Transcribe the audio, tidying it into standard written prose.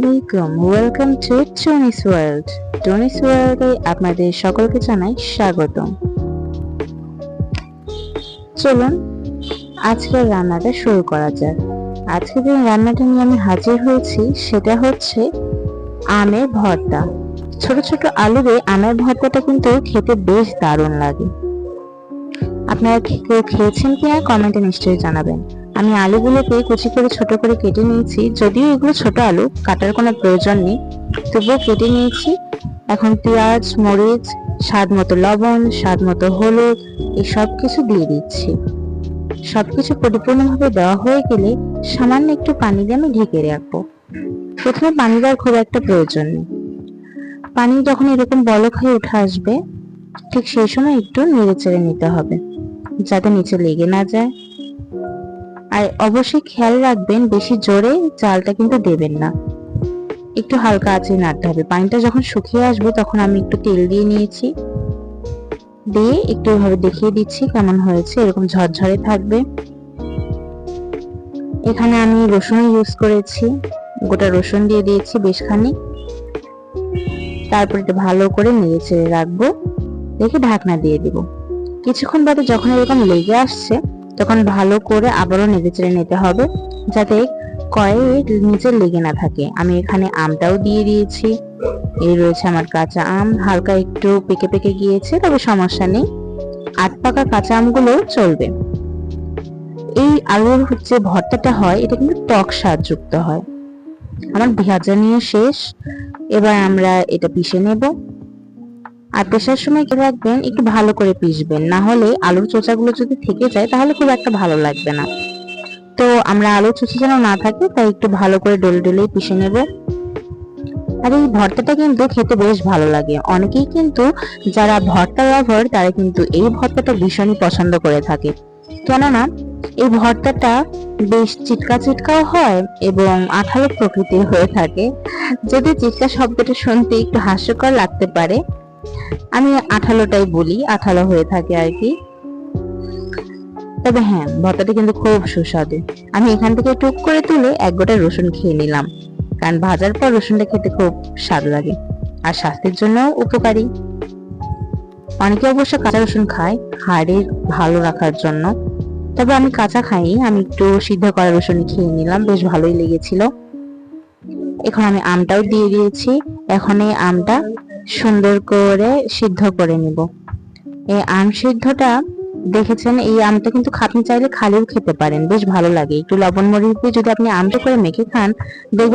আলাইকুম, welcome to Tony's world. Tony's ওয়ার্ল্ডে আপনাদের সকলকে জানাই স্বাগতম। চলুন আজকের রান্নাটা শুরু করা যাক। আজকে যে রান্নাটা নিয়ে আমি হাজির হয়েছি সেটা হচ্ছে আমের ভর্তা। ছোট ছোট আলু দিয়ে আমের ভর্তাটা কিন্তু খেতে বেশ দারুণ লাগে। আপনারা কেউ খেয়েছেন কিনা কমেন্টে নিশ্চয়ই জানাবেন। আমি আলুগুলোকে কুচি করে ছোট করে কেটে নিয়েছি, যদিও এগুলো ছোট আলু, কাটার কোনো প্রয়োজন নেই, তবুও কেটে নিয়েছি। এখন পেঁয়াজ, মরিচ, স্বাদ মতো লবণ, স্বাদ মতো হলুদ, এই সব কিছু দিয়ে দিচ্ছি। সবকিছু পরিপূর্ণভাবে দেওয়া হয়ে গেলে সামান্য একটু পানি দিয়ে আমি ঢেকে রাখবো। প্রথমে পানি দেওয়ার খুব একটা প্রয়োজন নেই। পানি যখন এরকম বলক হয়ে উঠে আসবে, ঠিক সেই সময় একটু নেড়ে চেড়ে নিতে হবে যাতে নিচে লেগে না যায়। আর অবশ্যই খেয়াল রাখবেন বেশি জোরে চালটা কিন্তু দেবেন না, একটু হালকা আঁচে নাড়তে হবে। পানিটা যখন শুকিয়ে আসবে তখন আমি একটু তেল দিয়ে নিয়েছি, দিয়ে একটু এভাবে দেখিয়ে দিচ্ছি কেমন হয়েছে। এরকম ঝরঝরে থাকবে। এখানে আমি রসুন ইউজ করেছি, গোটা রসুন দিয়ে দিয়েছি বেশ খানিক। তারপর এটা ভালো করে নেড়ে চেড়ে রাখবো, রেখে ঢাকনা দিয়ে দিব। কিছুক্ষণ বাদে যখন এরকম লেগে আসছে তখন ভালো করে আবারও নেড়ে চেড়ে নিতে হবে যাতে কড়াইয়ে নিচে লেগে না থাকে। আমি এখানে আমটাও দিয়ে দিয়েছি। এই রয়েছে আমার কাঁচা আম, হালকা একটু পেকে পেকে গিয়েছে, তবে সমস্যা নেই, আধ পাকা কাঁচা আমগুলো চলবে। এই আলুর যে ভর্তাটা হয় এটা কিন্তু টক স্বাদ যুক্ত হয়। আমার ভাজা নিয়ে শেষ, এবার আমরা এটা পিষে নেব। আর পেশার সময় কি রাখবেন, একটু ভালো করে পিষবেন, না হলে আলুর চোচাগুলো যদি থেকে যায় তাহলে খুব একটা ভালো লাগবে না। তো আমরা আলুর চোচা যেন না থাকে তাই একটু ভালো করে ডলে ডলে পিষে নেব। আর এই ভর্তাটা কিন্তু খেতে বেশ ভালো লাগে। অনেকেই কিন্তু যারা ভর্তা লাভার তারা কিন্তু এই ভর্তাটা ভীষণই পছন্দ করে থাকে, কেননা এই ভর্তাটা বেশ চিটকা চিটকাও হয় এবং আঠালো প্রকৃতির হয়ে থাকে। যদি চিটকা শব্দটা শুনতে একটু হাস্যকর লাগতে পারে, আমি আঠালোটাই বলি, আঠালো হয়ে থাকে আর কি। তবে হ্যাঁ, ভর্তাটা কিন্তু খুব সুস্বাদু। আমি এখান থেকে টুক করে তুলে এক গোটা রসুন খেয়ে নিলাম, কারণ ভাজার পর রসুনটা খেতে খুব স্বাদ লাগে আর স্বাস্থ্যের জন্য উপকারী। অনেকে অবশ্য কাঁচা রসুন খায় হাড়ের ভালো রাখার জন্য, তবে আমি কাঁচা খাইনি, আমি একটু সিদ্ধ করা রসুন খেয়ে নিলাম, বেশ ভালোই লেগেছিল। এখন আমি আমটাও দিয়ে দিয়েছি। এখন এই আমটা সুন্দর করে সিদ্ধ করে নিব। এই আম সিদ্ধটা দেখেছেন, এই আমটা কিন্তু আপনি চাইলে খালিও খেতে পারেন, বেশ ভালো লাগে। একটু লবণ মরিচ দিয়ে যদি আপনি আমটা করে মেখে খান দেখবেন